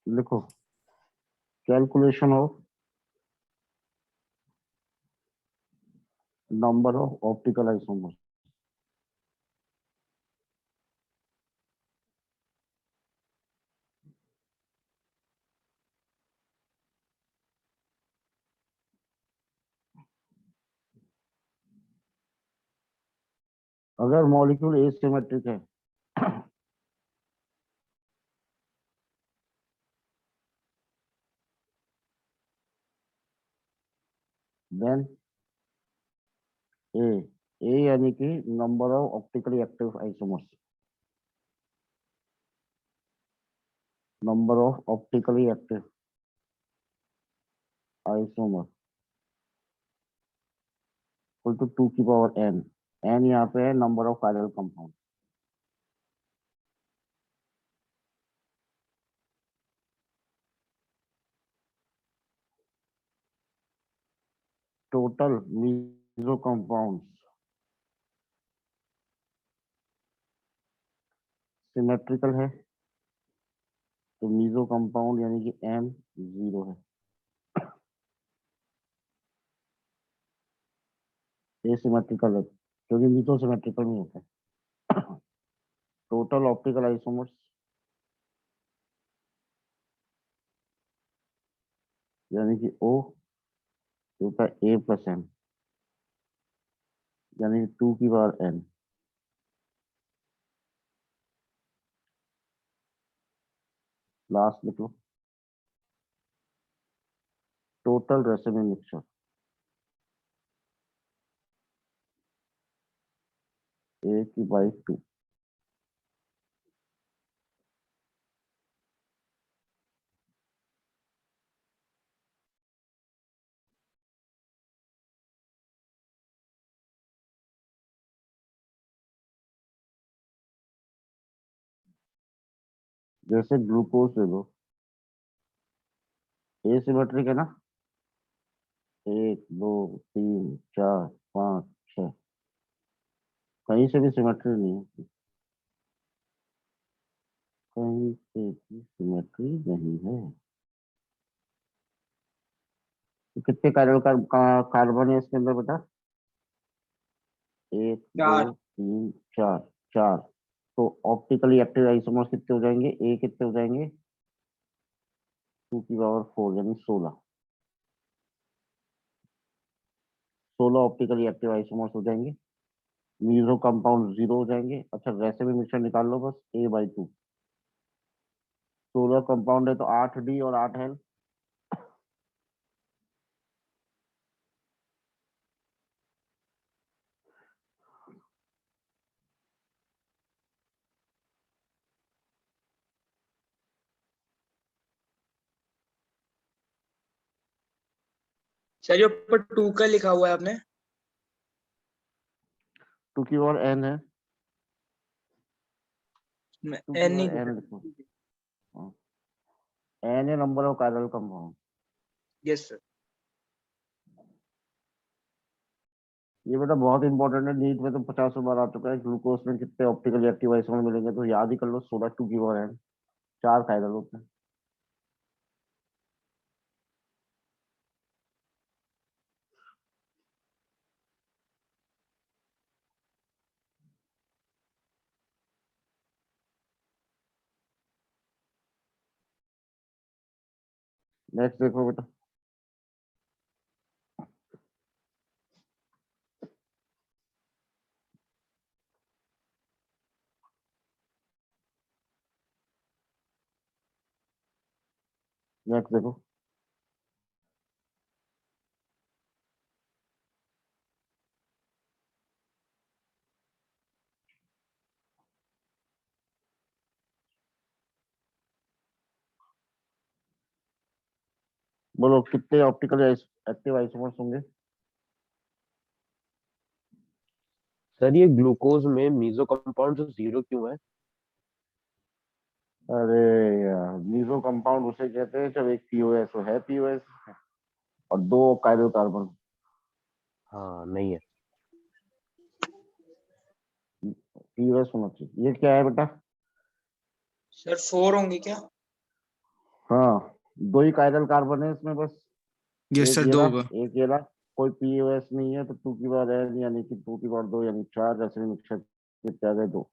लिखो calculation of number of optical isomers. अगर molecule asymmetric है देन ए ए यानी कि number of optically active isomers, number of optically active isomer equal to 2 की power N. N यहाँ पे है number of chiral compound. Total meso compounds symmetrical है तो मीजो कंपाउंड यानी कि एम 0 है। एसिमेट्रिकल है क्योंकि मीजो सिमेट्रिकल नहीं होता है। टोटल ऑप्टिकल आइसोमर्स यानी कि ओ होता है ए प्लस एन यानी कि 2 की पावर एन। लास्ट लिख लो टोटल रेसिड्यू मिक्सचर ए की बाई 2। जैसे ग्लूकोज ले लो, एसिमेट्रिक है ना, 1 2 3 4 5 6, कहीं से भी सिमेट्री नहीं है, कहीं से भी सिमेट्री नहीं है। तो कितने कार्बन है इसके अंदर बेटा? 1 2 4। 3 4, 4। तो ऑप्टिकली एक्टिव आइसोमर्स कितने हो जाएंगे? ए कितने हो जाएंगे? 2 की पावर 4 यानी 16। 16 ऑप्टिकली एक्टिव आइसोमर्स हो जाएंगे। मीजो कंपाउंड 0 हो जाएंगे। अच्छा वैसे भी मिक्सचर निकाल लो बस ए बाई 2। 16 कंपाउंड है तो 8 डी और 8 एल। सर जो ऊपर 2 का लिखा हुआ है आपने? 2 की पावर एन है, मैं 2 की एन नहीं पावर लिखा। एन लिखो। एन है number of chiral compound. Yes sir. ये बेटा बहुत इंपॉर्टेंट है, नीट में तो 50 बार आ चुका है। ग्लूकोज में कितने ऑप्टिकली एक्टिव आइसोमर मिलेंगे तो याद ही कर लो, 16 2 की पावर एन, 4 कायरल होते हैं। नेक्स्ट देखो बेटा, नेक्स्ट देखो। बोलो कितने ऑप्टिकली एक्टिव आइसोमर्स होंगे? सर ये ग्लूकोज में मीजो कंपाउंड 0 क्यों है? अरे यार, मीजो कंपाउंड उसे कहते हैं जब एक पीओएस हो, है पीओएस, और 2 कायरल कार्बन। हाँ नहीं है। पीओएस होना चाहिए। ये क्या है बेटा? सर 4 होंगे क्या? हाँ, दो ही कायरल कार्बन है इसमें बस। यस एक सर, ये दो रहा, होगा। एक ये रहा। कोई पीओएस नहीं है तो 2 की पावर n यानी कि 2 की पावर 2 यानी 4 ऐसे मिक्सचर कितने आ गए? 2।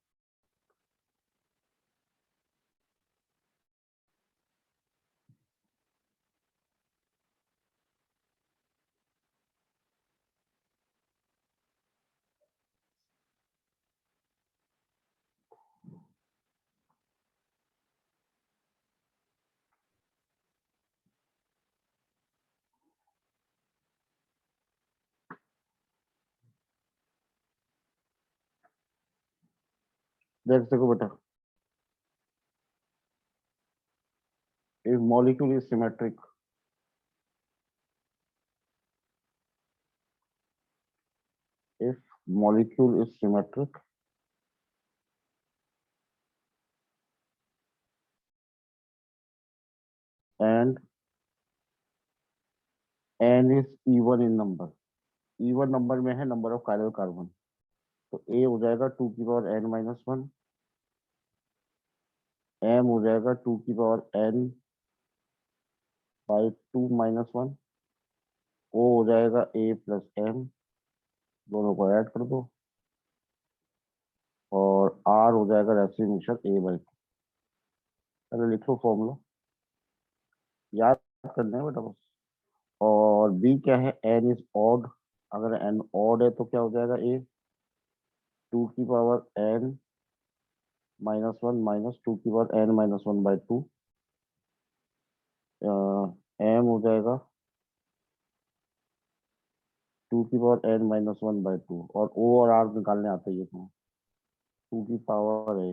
देख सको बेटा, if molecule is symmetric, if molecule is symmetric and n is even in number, even number में है नंबर ऑफ कायरल कार्बन, तो a हो जाएगा 2 की पावर n-1, m हो जाएगा 2 की पावर n/2 - 1, o हो जाएगा a प्लस m, दोनों को ऐड कर दो, और r हो जाएगा रेसिड्यू मिक्सचर a/2। पहले लिख लो फॉर्मूला, याद करना है बेटा बस। और b क्या है? n इज ऑड, अगर n ऑड है तो क्या हो जाएगा? a 2 की पावर n-1 माइनस 2 की पावर n-1/2, m हो जाएगा 2 की पावर n-1/2, और o और r निकालने आते ही है तुम्हें। 2 की पावर है,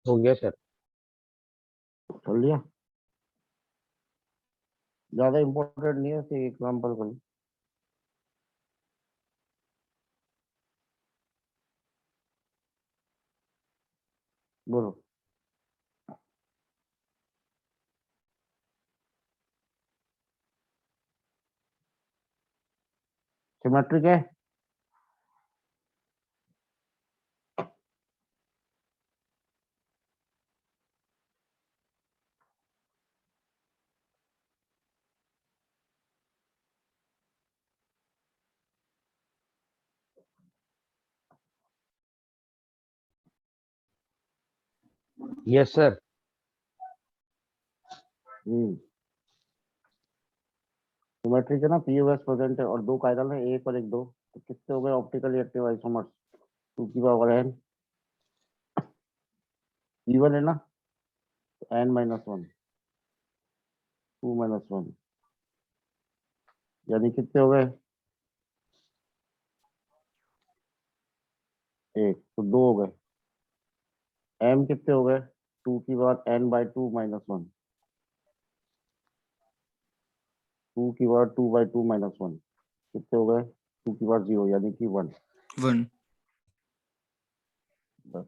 हो गया सर। कर लिया? ज्यादा इंपॉर्टेंट नहीं है, एग्जाम्पल कर लो। बोलो। सिमेट्रिक है? Yes sir. सिमेट्रिक है ना, पीओएस प्रेजेंट है और दो कायरल है, एक और एक दो, तो कितने हो गए ऑप्टिकली एक्टिव आइसोमर्स? 2 की पावर n, इवन है ना, तो n-1, 2 - 1, यानी कितने हो गए? एक, तो दो हो गए। m कितने हो गए? 2 की पावर n/2 - 1, 2 की पावर 2/2 - 1, कितने हो गए? 2 की पावर 0 यानी कि 1। 1। बस।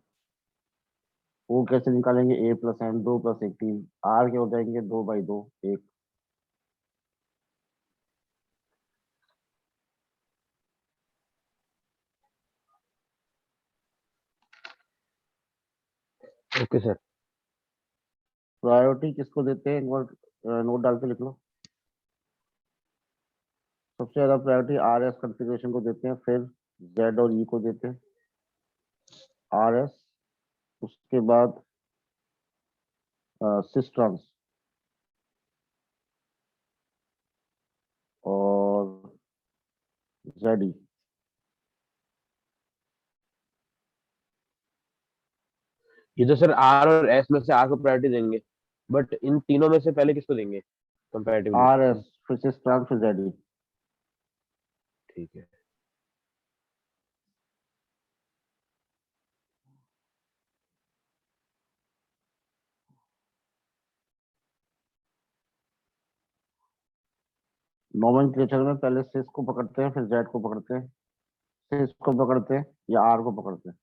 वो कैसे निकालेंगे? a प्लस m, 2 + 1 3, r के हो जाएंगे 2/2 1। Okay sir. प्रायोरिटी किसको देते हैं, एक बार नोट डाल के लिख लो। सबसे ज्यादा प्रायोरिटी आर एस कॉन्फ़िगरेशन को देते हैं, फिर जेड और ई को देते हैं। आर एस, उसके बाद सिस्ट्रॉन्स, और जेड ई। ये तो सर आर और एस में से आर को प्रायोरिटी देंगे, बट इन तीनों में से पहले किसको देंगे? कंपैरेटिवली। आर एस फिर से ट्रांस फिर जेड। ठीक है। नोमेनक्लेचर में पहले सिस को पकड़ते हैं फिर जेड को पकड़ते हैं, सिस को पकड़ते हैं या आर को पकड़ते हैं,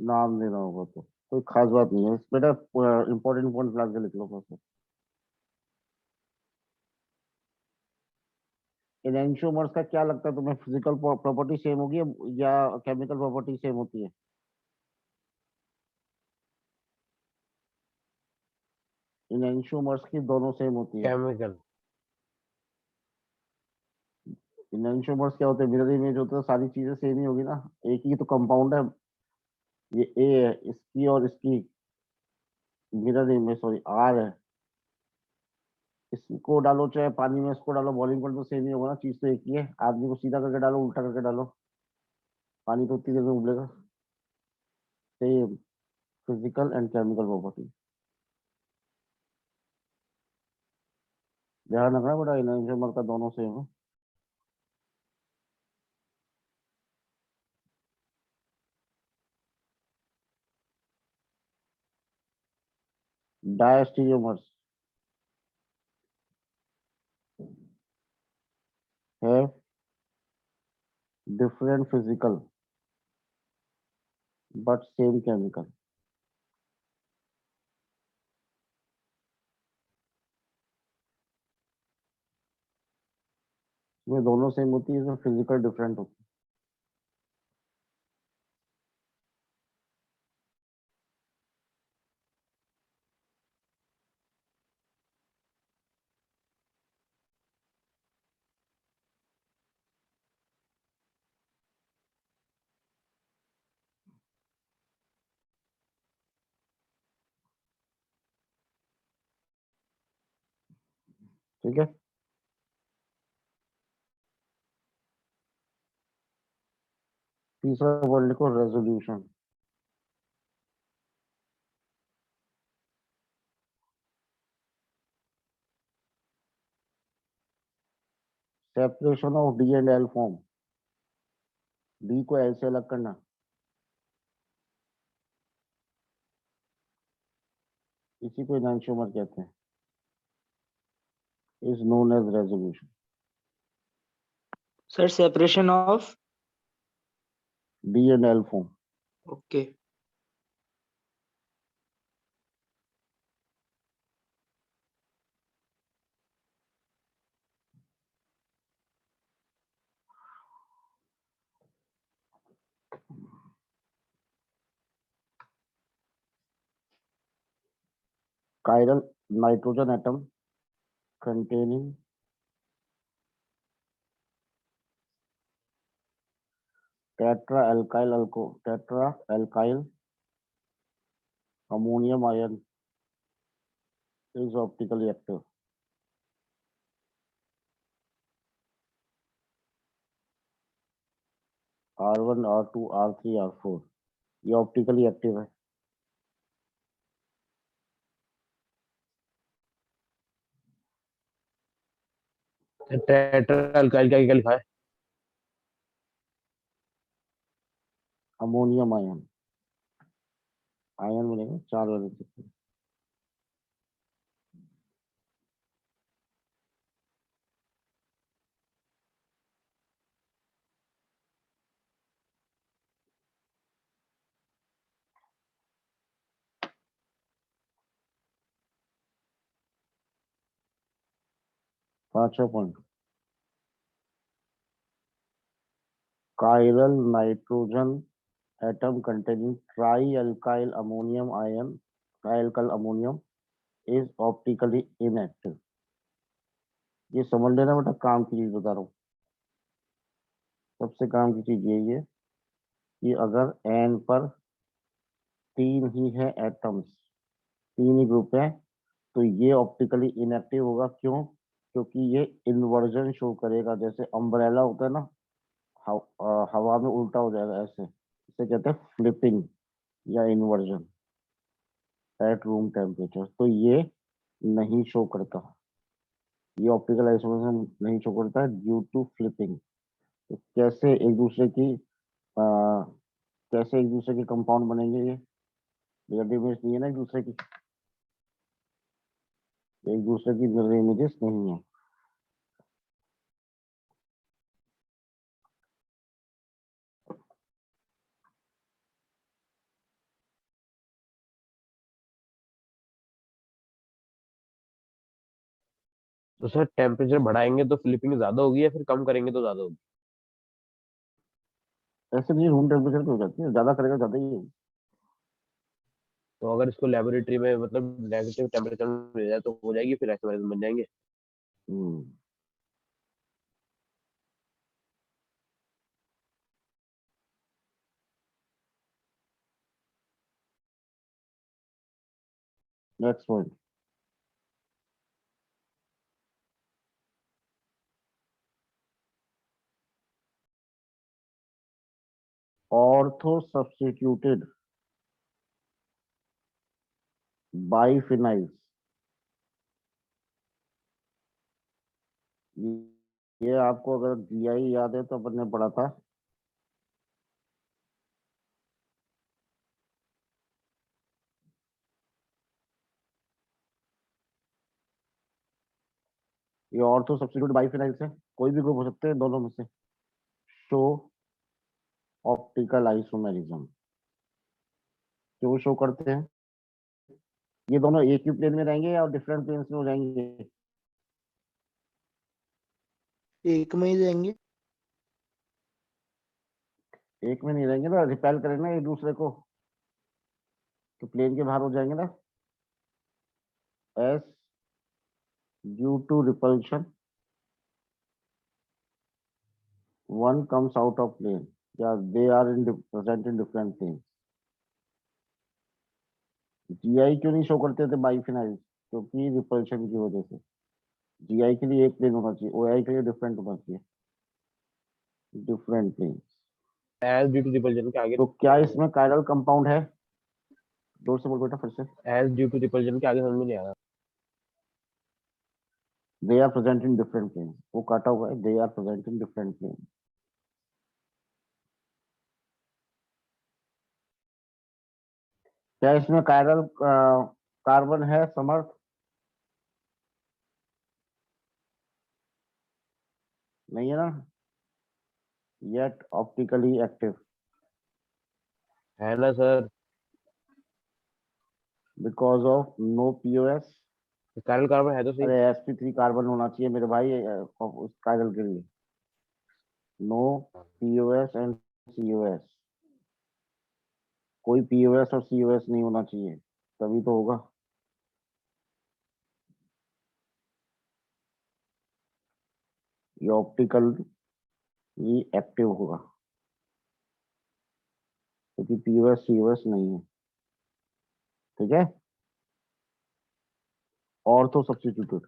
नाम देना होगा तो कोई खास बात नहीं है बेटा, इंपॉर्टेंट पॉइंट ला के लिख लो बस। एनेंशियोमर्स का क्या लगता है तुम्हें, फिजिकल प्रॉपर्टी सेम होगी या केमिकल प्रॉपर्टी सेम होती है? एनेंशियोमर्स की दोनों सेम होती है। केमिकल। एनेंशियोमर्स क्या होते हैं, मिरर इमेज होता है, सारी चीजें सेम ही होगी ना, एक ही तो कंपाउंड है, ये ए है इसकी और इसकी मिरर इमेज, सॉरी आर है, इसको डालो चाहे पानी में इसको डालो, बॉइलिंग पॉइंट तो सेम ही होगा ना, चीज तो एक ही है, आदमी को सीधा करके डालो उल्टा करके डालो, पानी तो उतनी देर में उबलेगा। Same physical and chemical property, ध्यान रखना बेटा, एनेंशियोमर का दोनों सेम है। डायस्टीरियोमर्स है different physical but same chemical। इसमें दोनों सेम होती है, इसमें फिजिकल डिफरेंट होती है, ठीक है। तीसरा वर्ड लिखो resolution. Separation of D and L form, D को एल से अलग करना, इसी को एनांशियोमर कहते हैं, is known as resolution. Sir, separation of. D and L form, Okay. chiral nitrogen atom containing tetra alkyl ammonium ion is optically active। R1 R2 R3 R4 ये optically active है। Tetra alkyl का क्या लिखा है? Ammonium ion, ion बनेगा 4 वाले से। 5वां point, chiral nitrogen atom containing trialkyl ammonium ion, trialkyl ammonium is optically inactive। ये समझ लेना बेटा, काम की चीज बता रहा हूँ, सबसे काम की चीज यही है कि अगर एन पर 3 ही है एटम्स, 3 ही ग्रुप है, तो ये ऑप्टिकली इनएक्टिव होगा। क्यों? क्योंकि ये इन्वर्जन शो करेगा, जैसे अम्ब्रेला होता है ना, हवा में उल्टा हो जाएगा ऐसे, इसे कहते हैं फ्लिपिंग या इन्वर्जन एट रूम टेम्परेचर। तो ये नहीं शो करता, ये ऑप्टिकल आइसोमरिज्म नहीं शो करता है ड्यू टू फ्लिपिंग। तो आ, कैसे एक दूसरे के कंपाउंड बनेंगे ये, मिरर इमेज नहीं है ना एक दूसरे की, एक दूसरे की मिरर इमेजेस नहीं है। तो सर टेम्परेचर बढ़ाएंगे तो फ्लिपिंग ज्यादा होगी या फिर कम करेंगे तो ज्यादा होगी? ऐसे भी रूम टेम्परेचर पे हो जाती है, ज्यादा करेगा ज्यादा ही होगी। तो अगर इसको लेबोरेटरी में मतलब नेगेटिव टेम्परेचर में ले जाए तो हो जाएगी, फिर ऐसे बन जाएंगे। Hmm. Next point, ortho substituted biphenyls, ये आपको अगर जीआई याद है तो अपन ने पढ़ा था। ये ऑर्थो सब्स्टिट्यूट बाइफिनाइल्स है, कोई भी ग्रुप हो सकते हैं दोनों में से। शो ऑप्टिकल आइसोमेरिज्म, क्यों शो करते हैं? ये दोनों एक ही प्लेन में रहेंगे या डिफरेंट प्लेन्स में हो जाएंगे? एक में ही जाएंगे। एक में नहीं रहेंगे ना, रिपेल करेंगे ना एक दूसरे को, तो प्लेन के बाहर हो जाएंगे ना। As due to repulsion one comes out of plane, या they are in present in different plane. GI क्यों नहीं शो करते थे बाइफिनाइल? क्योंकि रिपल्शन की वजह से। जीआई के लिए एक प्लेन होना चाहिए, ओआई के लिए डिफरेंट होना चाहिए, different plane. As due to repulsion के आगे, तो क्या इसमें कायरल कंपाउंड है? जोर से बोल बेटा फिर से। एज ड्यू टू रिपल्जन के आगे समझ में नहीं आ रहा। They are present in different plane, वो काटा हुआ है, they are present in different plane. क्या इसमें कायरल कार्बन है समर्थ? नहीं है ना, येट ऑप्टिकली एक्टिव, है ना sir? Because of no POS. Chiral carbon है तो सही। अरे sp3 कार्बन होना चाहिए मेरे भाई उस कायरल के लिए। नो पीओएस एंड सीओएस, कोई पीओएस और सीओएस नहीं होना चाहिए, तभी तो होगा। ये ऑप्टिकल ही एक्टिव होगा, क्योंकि पीओएस सीओएस नहीं है। ठीक है, ऑर्थो सब्स्टिट्यूटेड।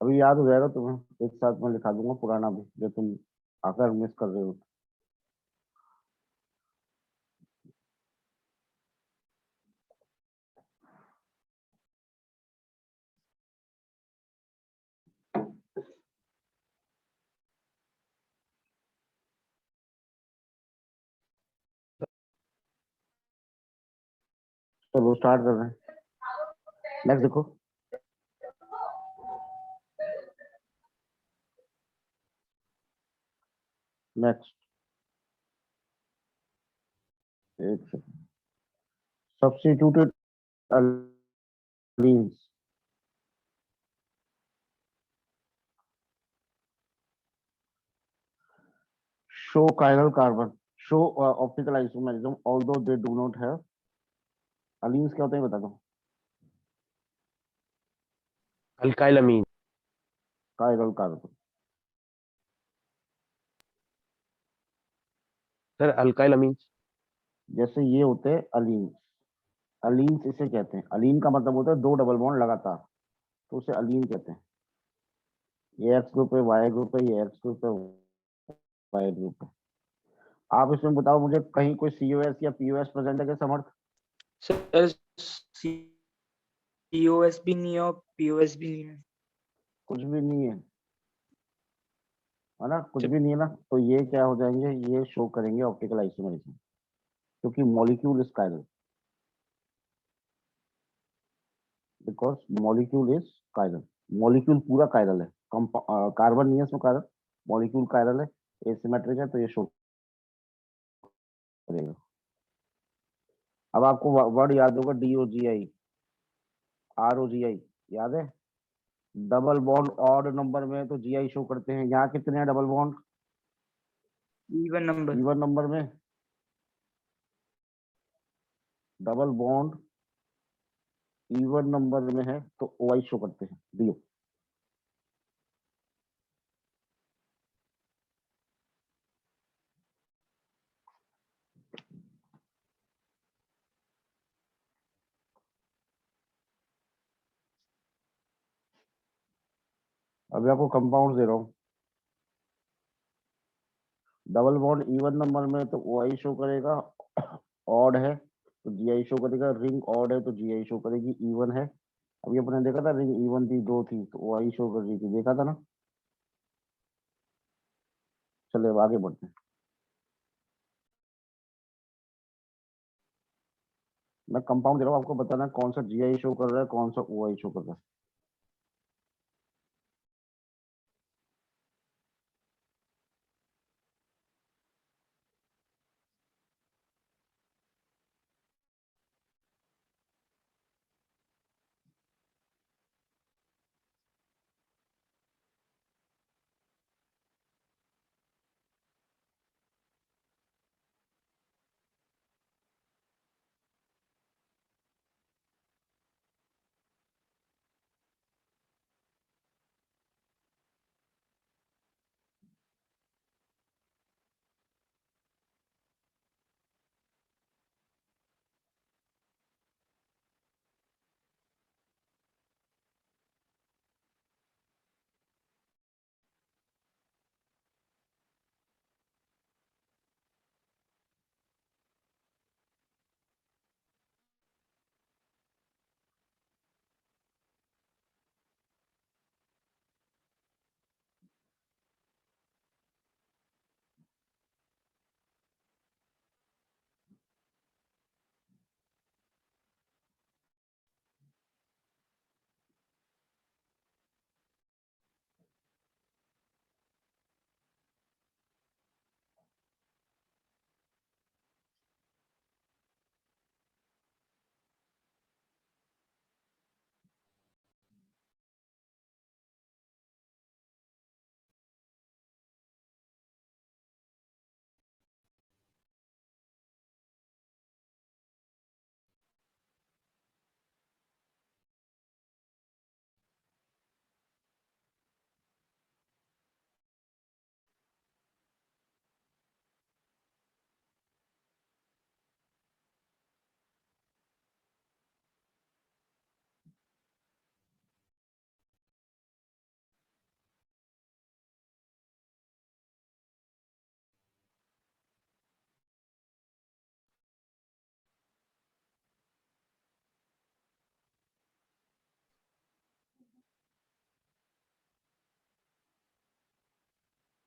अभी याद हो जाएगा तुम्हें, एक साथ मैं लिखा दूंगा पुराना भी, जो तुम आकर मिस कर रहे हो। चलो स्टार्ट कर रहे हैं। नेक्स्ट देखो, नेक्स्ट एक second. Substituted allenes show chiral carbon, show optical isomerism although they do not have। अलीन्स क्या होते हैं बता दो। अल्काइल अमीन। chiral carbon, सर अल्काइल अमीन। जैसे ये होते हैं अलीन्स। अलीन्स इसे कहते हैं, अलीन का मतलब होता है दो डबल बॉन्ड लगातार। तो उसे अलीन कहते हैं। ये एक्स ग्रुप है, वाई ग्रुप है, ये एक्स ग्रुप है, वाई ग्रुप है। आप इसमें बताओ मुझे, कहीं कोई सीओएस या पीओएस प्रेजेंट है क्या समर्थ? सर सीओएस भी नहीं है और पीओएस भी नहीं है। कुछ भी नहीं है ना, कुछ सर भी नहीं है ना, तो ये क्या हो जाएंगे, ये शो करेंगे ऑप्टिकल आइसोमरिज्म, क्योंकि molecule is chiral, because molecule is chiral. Molecule पूरा कायरल है, कार्बन नहीं है इसमें, कार्बन मॉलिक्यूल कायरल है, एसिमेट्रिक है, तो ये शो करेगा। अब आपको वर्ड याद होगा, DOGI, ROGI याद है? डबल बॉन्ड ऑड नंबर में तो GI शो करते हैं। यहाँ कितने हैं double bond? Even number. Even number में डबल बॉन्ड इवन नंबर में है तो OI शो करते हैं, DO। अभी आपको कंपाउंड दे रहा हूँ। डबल बॉन्ड इवन नंबर में तो OI शो करेगा, ऑड है तो GI शो करेगा, रिंग ऑड है तो GI शो करेगी, इवन है। अभी अपने देखा था, रिंग इवन थी, दो थी, तो OI शो कर रही थी, देखा था ना। चलिए अब आगे बढ़ते हैं। मैं कंपाउंड दे रहा हूँ, आपको बताना है कौन सा GI शो कर रहा है, कौन सा OI शो कर रहा है।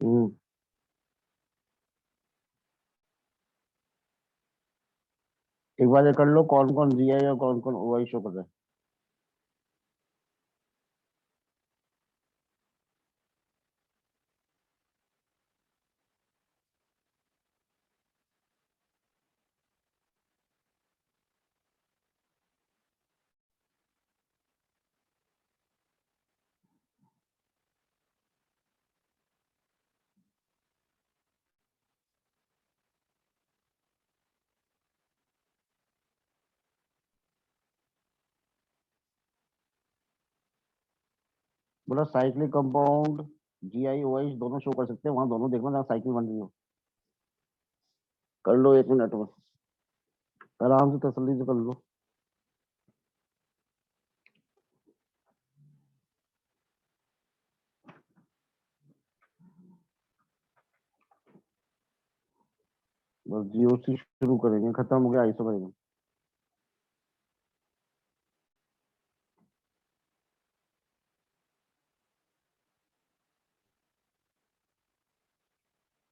हम्म, एक बार ये कर लो, कौन कौन GI और कौन कौन OI शो कर रहा है। बोला साइक्लिक कंपाउंड GI OI दोनों शो कर सकते हैं, वहां दोनों देखना जहाँ साइकिल बन रही हो। कर लो 1 मिनट में, आराम से तसल्ली से कर लो। बस जीओसी शुरू करेंगे, खत्म हो गया आइसोमेरिज्म।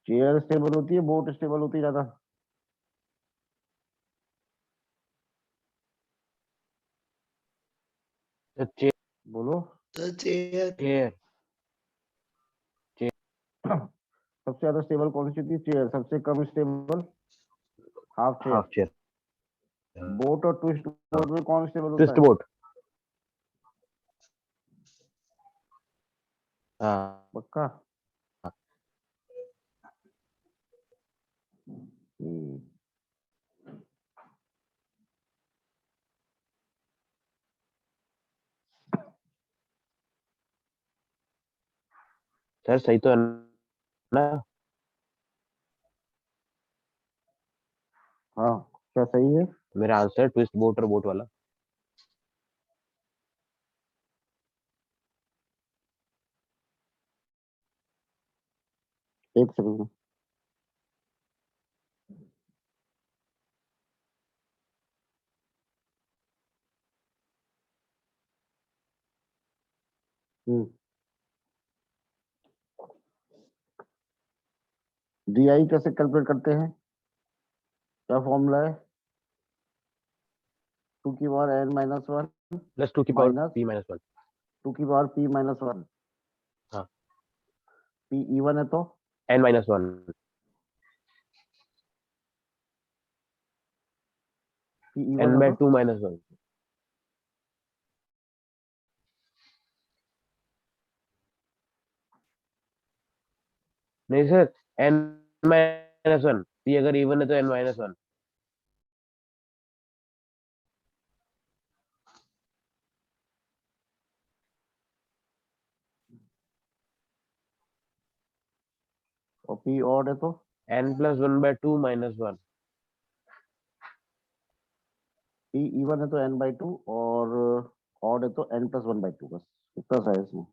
चेयर स्टेबल होती है, बोट स्टेबल होती है ज्यादा? चेयर बोलो। Sir chair. चेयर सबसे ज्यादा स्टेबल कौन सी होती है? चेयर। सबसे कम stable? Half chair. Half chair. Boat और ट्विस्ट बोट में कौन स्टेबल होता ट्विस्ट है? बोट। हाँ। पक्का? हम्म। सर सही तो है ना? हाँ, क्या सही है? मेरा आंसर ट्विस्ट बोट और बोट वाला। एक सेकंड। डीआई कैसे कैलकुलेट करते हैं? क्या फॉर्मूला है? 2 की पावर n-1 प्लस 2 की पावर माइनस p-1। 2 की पावर p-1। हाँ। p इवन है तो n-1। p इवन है तो n/2 -1। नहीं सर, n-1। p अगर इवन है तो n-1। और p ऑड है तो n+1/2 -1। p इवन है तो n/2 और ऑड है तो n+1/2। बस इतना सा है इसमें।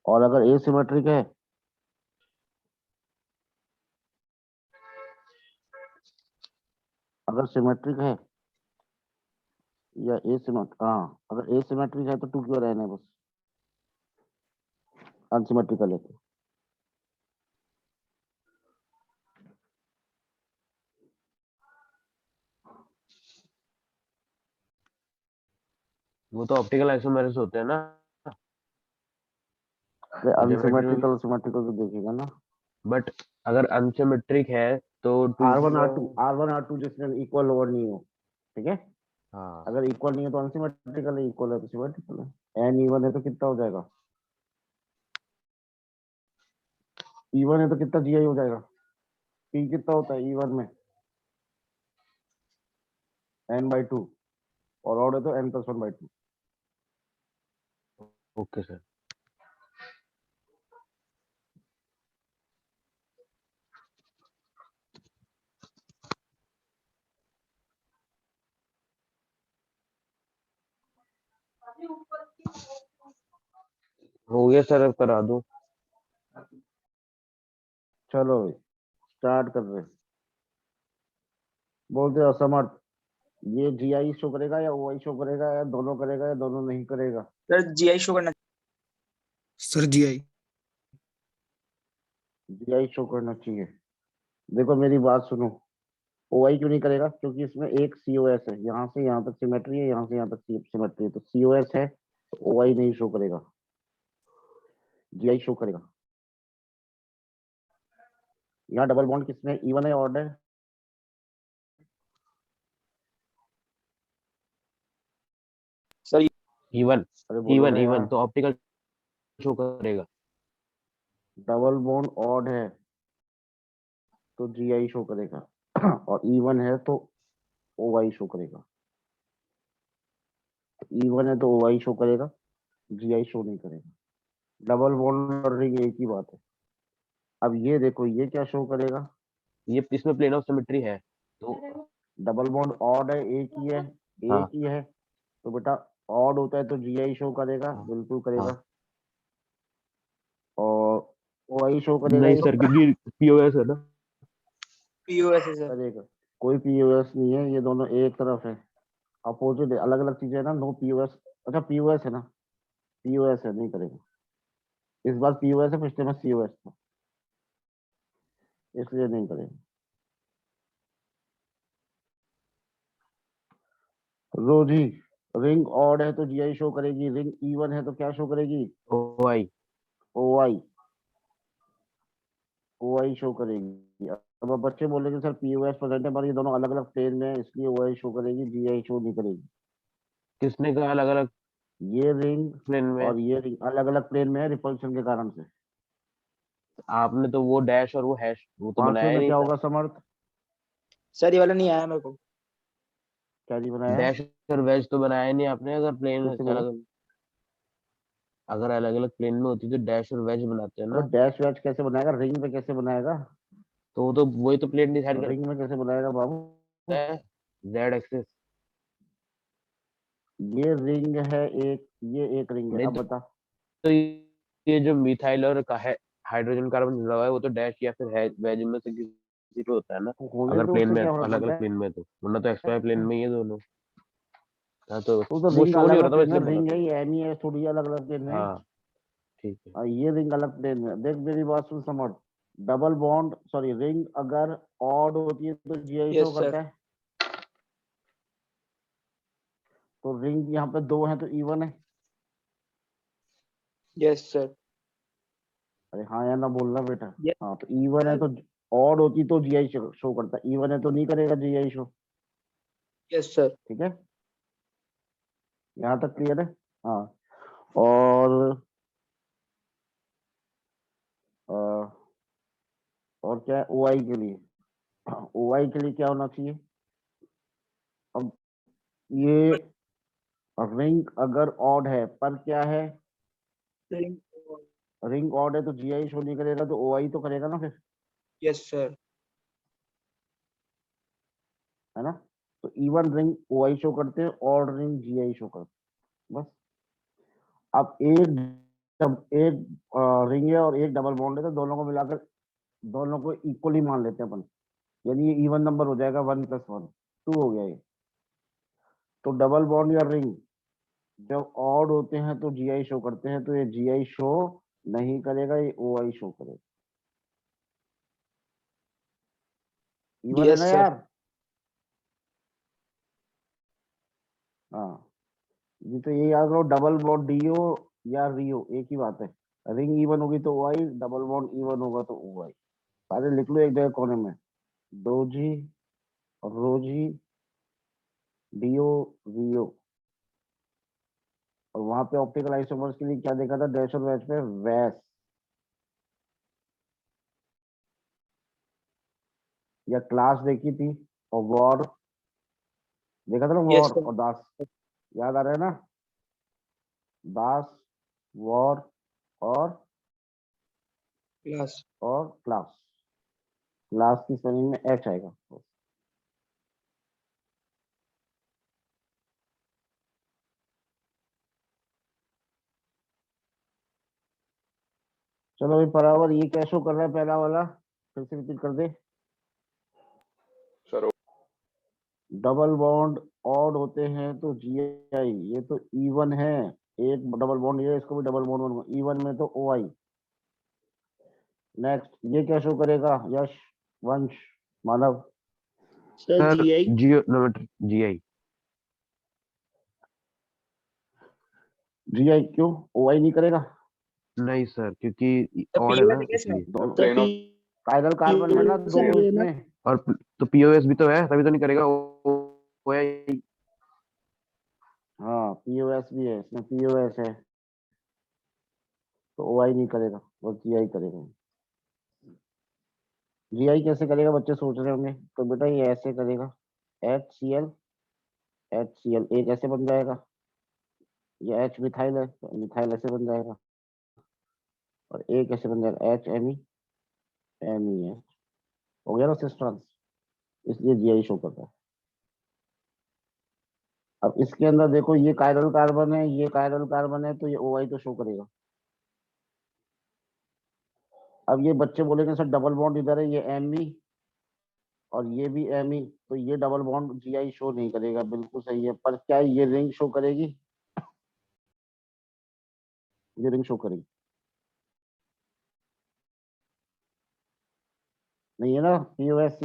और अगर एसिमेट्रिक है, अगर सिमेट्रिक है या एसिमेट्रिक, हाँ अगर एसिमेट्रिक है तो 2 की पावर n है बस। अनसिमेट्रिकल है तो वो तो ऑप्टिकल आइसोमेरिज्म होते हैं ना। ज्योमेट्री में भी। अनसिमेट्रिकल सिमेट्रिकल तो देखेगा ना। बट अगर अनसिमेट्रिक है तो 2 की पावर। R1 R2 जिसमें इक्वल ओवर नहीं हो, ठीक है? हाँ। अगर इक्वल नहीं है तो अनसिमेट्रिकल है, इक्वल है तो सिमेट्रिकल है। n इवन है तो कितना हो जाएगा? इवन है तो कितना जीआई हो जाएगा? p कितना होता है इवन में? n/2। और ऑड है तो n+1/2। Okay sir. हो गया सर, अब करा दूं? चलो स्टार्ट कर रहे हैं। बोलते हो असमर्थ। ये जीआई शो करेगा या ओआई शो करेगा या दोनों करेगा या दोनों नहीं करेगा? सर जीआई शो करना। Sir GI. जीआई शो करना चाहिए। देखो मेरी बात सुनो। ओआई क्यों नहीं करेगा? क्योंकि इसमें एक सीओएस है, यहाँ से यहाँ तक सिमेट्री है, यहाँ से यहाँ तक सिमेट्री है, तो सीओएस है तो ओआई नहीं शो करेगा, जीआई शो करेगा। यहाँ डबल बॉन्ड किसमें इवन है ऑड है? Sir even. अरे बोलो इवन ना इवन यार। तो ऑप्टिकल शो करेगा। डबल बॉन्ड ऑड है तो जीआई शो करेगा और इवन है तो ओआई शो करेगा। इवन है तो ओआई शो करेगा, जीआई शो नहीं करेगा। डबल बॉन्ड और रिंग एक ही बात है। अब ये देखो ये क्या शो करेगा? ये इसमें प्लेन ऑफ सिमेट्री है तो। डबल बॉन्ड ऑड है, एक ही है, एक हाँ। ही है, तो बेटा ऑड होता है तो जीआई शो करेगा, हाँ। बिल्कुल हाँ। करेगा। और OI शो करेगा नहीं ये सर, क्योंकि पीओएस है ना। POS है सर। करेगा। कोई POS नहीं है, ये दोनों एक तरफ है, अपोजिट है, अलग अलग चीजें है ना। No POS। अच्छा POS है ना, POS है, नहीं करेगा इस बार। POS है, पिछले में COS था, इसलिए नहीं करेगा। रोजी, रिंग ऑड है तो GI शो करेगी, रिंग इवन है तो क्या शो करेगी? ओआई। OI। OI शो करेगी। अब बच्चे बोलेंगे सर POS प्रेजेंट है पर ये दोनों अलग अलग प्लेन में है इसलिए OI शो करेगी, GI शो नहीं करेगी। किसने कहा अलग अलग ये रिंग प्लेन में? और ये रिंग अलग अलग प्लेन में है रिपल्शन के कारण से। आपने तो वो डैश और वो हैश वो तो पांचवे बनाया ही में नहीं क्या था। होगा समर्थ? सर ये वाला नहीं आया मेरे को। क्या जी बनाया? डैश और वेज तो बनाया ही नहीं आपने। अगर प्लेन किससे बोला? अलग, अगर अलग अलग प्लेन में होती तो डैश और वेज बनाते हैं अबे ना। डैश वैच कैसे बनाएगा, रिंग में कैसे बनाएगा? तो वो तो वही तो प्लेन डिसाइड रिंग में कैसे बनाएगा बाबू? करता है, जेड एक्सिस। ये रिंग है एक, ये एक रिंग है, नहीं अब बता। तो ये जो मिथाइल और का है हाइड्रोजन कार्बन जुड़ा हुआ है वो तो डैश या फिर है वेज में से किसी पे होता है ना। तो होने अगर तो प्लेन उससे में क्या फर्क अलग पड़ता अलग प्लेन में तो, वरना तो एक्सवाई प्लेन है? में ही है दोनों। हाँ तो तो वो रिंग शो अलग नहीं हो अलग रहा था प्लेन में, इसलिए बोला रिंग था। है ये एम ही है, थोड़ी अलग अलग प्लेन में। हाँ ठीक है। ये रिंग अलग प्लेन में। देख मेरी बात सुन समझ, डबल बॉन्ड सॉरी रिंग अगर ऑड होती है तो GI शो यस सर। करता है। तो रिंग यहाँ पे दो है तो इवन है। Yes sir. अरे हाँ या ना बोलना बेटा। यस हाँ तो इवन है सर। तो, ऑड होती तो GI शो करता, इवन है तो नहीं करेगा GI शो। Yes sir. ठीक है, यहाँ तक क्लियर है? हाँ। और अ, और क्या है OI के लिए? OI के लिए क्या होना चाहिए? अब ये रिंग अगर ऑड है पर क्या है, रिंग ऑड है तो GI शो नहीं करेगा तो OI तो करेगा ना फिर, यस सर। है ना? तो इवन रिंग OI शो करते हैं, ऑड रिंग GI शो करते हैं, बस। अब एक रिंग है और एक डबल बॉन्ड है तो दोनों को मिलाकर दोनों को इक्वली मान लेते हैं अपन, यानी ये इवन नंबर हो जाएगा, 1+1 2 हो गया ये। तो डबल बॉन्ड या रिंग जब ऑड होते हैं तो GI शो करते हैं, तो ये GI शो नहीं करेगा, ये OI शो करेगा। इवन है यस ना सर। यार? हाँ, ये तो ये याद करो, डबल बॉन्ड DO या रियो एक ही बात है। रिंग इवन होगी तो OI, डबल बॉन्ड इवन होगा तो OI। सारे लिख लो एक जगह कोने में, डोजी, रोजी, DO, रियो। और वहां पे ऑप्टिकल आइसोमर्स के लिए क्या देखा था डैश और वैश पे? वैस या क्लास देखी थी, और वॉर देखा था ना, यस वॉर सर। और दास, याद आ रहा है ना? दास, वॉर और क्लास। क्लास। क्लास की स्पेलिंग में H आएगा। चलो भाई बराबर, ये क्या शो कर रहा है पहला वाला, फिर से रिपीट कर दे। सर डबल बॉन्ड ऑड होते हैं तो GI, ये तो इवन है, एक डबल बॉन्ड ये, इसको भी डबल बॉन्ड बनूंगा, इवन में तो OI। नेक्स्ट ये क्या शो करेगा Yash, Vansh, Manav? Sir sir GI। जियो नंबर जीआई। GI क्यों, OI नहीं करेगा? नहीं सर, क्योंकि सर ऑड है POS ना है सर। इसलिए। सर दोनों प्लेन ऑफ कायरल कार्बन है ना POS दो है ना। इसमें। और तो पीओएस भी तो है, तभी तो नहीं करेगा ओआई। हाँ POS भी है इसमें, POS है तो OI नहीं करेगा, बस GI करेगा। GI कैसे करेगा बच्चे सोच रहे होंगे, तो बेटा ये ऐसे करेगा, HCl, HCl एक ऐसे बन जाएगा, ये H मिथाइल है तो मिथाइल ऐसे बन जाएगा, और एक ऐसे बन जाएगा HMe, MEH, हो गया ना सिस्टर्स, इसलिए GI शो करता है। अब इसके अंदर देखो, ये कायरल कार्बन है, ये कायरल कार्बन है, तो ये OI तो शो करेगा। अब ये बच्चे बोलेंगे सर डबल बॉन्ड इधर है, ये एम और ये भी एम तो ये डबल बॉन्ड जीआई शो नहीं करेगा, बिल्कुल सही है। पर क्या ये रिंग शो करेगी? ये रिंग शो करेगी? नहीं है ना, पीओएस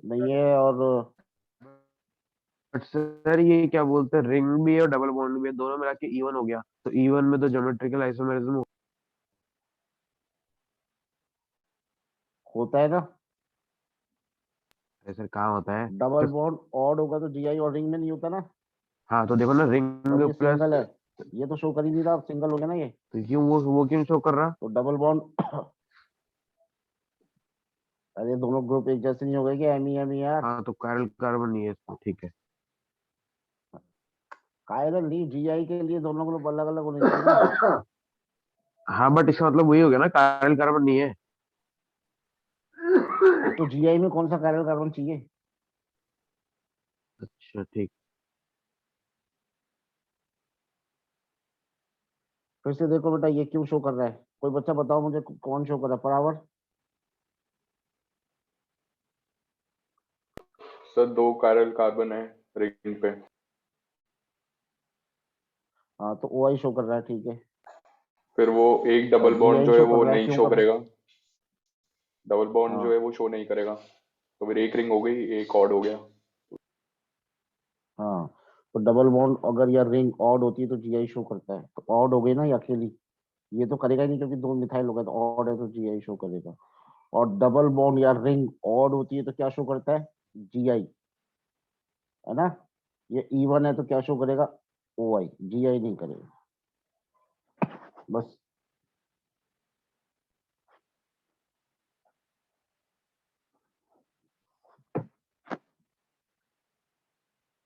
नहीं है। और बट सर ये क्या बोलते हैं, रिंग भी है और डबल बॉन्ड भी है, दोनों मिला के इवन हो गया, तो इवन में तो ज्योमेट्रिकल आइसोमेरिज्म होता है ना, है। सर कहाँ होता है? डबल तो बॉन्ड ऑड होगा तो जीआई और रिंग में नहीं होता ना। हाँ तो देखो ना, और रिंग ये प्लस, सिंगल है, ये तो शो कर ही नहीं रहा, सिंगल हो गया ना ये। तो क्यों वो क्यों शो कर रहा? तो डबल बॉन्ड अरे दोनों ग्रुप एक जैसे नहीं हो गए कि एम ई यार। हाँ तो कायरल कार्बन नहीं है इसमें, ठीक है। कायरल नहीं, जीआई के लिए दोनों ग्रुप अलग अलग होने चाहिए ना। हाँ बट इसका मतलब वही हो गया ना, कायरल कार्बन नहीं है। तो जीआई में कौन सा कायरल कार्बन चाहिए? अच्छा ठीक। फिर से देखो बेटा, ये क्यों शो कर रहा है? कोई बच्चा बताओ मुझे, कौन शो कर रहा है बराबर? सर 2 कायरल कार्बन है रिंग पे। हाँ तो ओ आई शो कर रहा है, ठीक है। फिर वो एक और डबल बॉन्ड जीआई जो है शो कर वो रहा है, नहीं क्यों शो कर रहा करेगा, डबल है? बॉन्ड जो है हाँ वो शो नहीं करेगा, तो फिर एक रिंग हो गई, एक ऑड हो गया। हाँ। तो डबल बॉन्ड अगर या रिंग ऑड होती है तो जीआई शो करता है, तो ऑड हो गई ना ये अकेली, ये तो करेगा ही नहीं क्योंकि दो मिथाइल हो गए, तो ऑड है तो जीआई शो करेगा। और डबल बॉन्ड या रिंग ऑड होती है तो क्या शो करता है? जीआई, है ना। ये इवन है तो क्या शो करेगा? ओ आई, जीआई नहीं करेगा। बस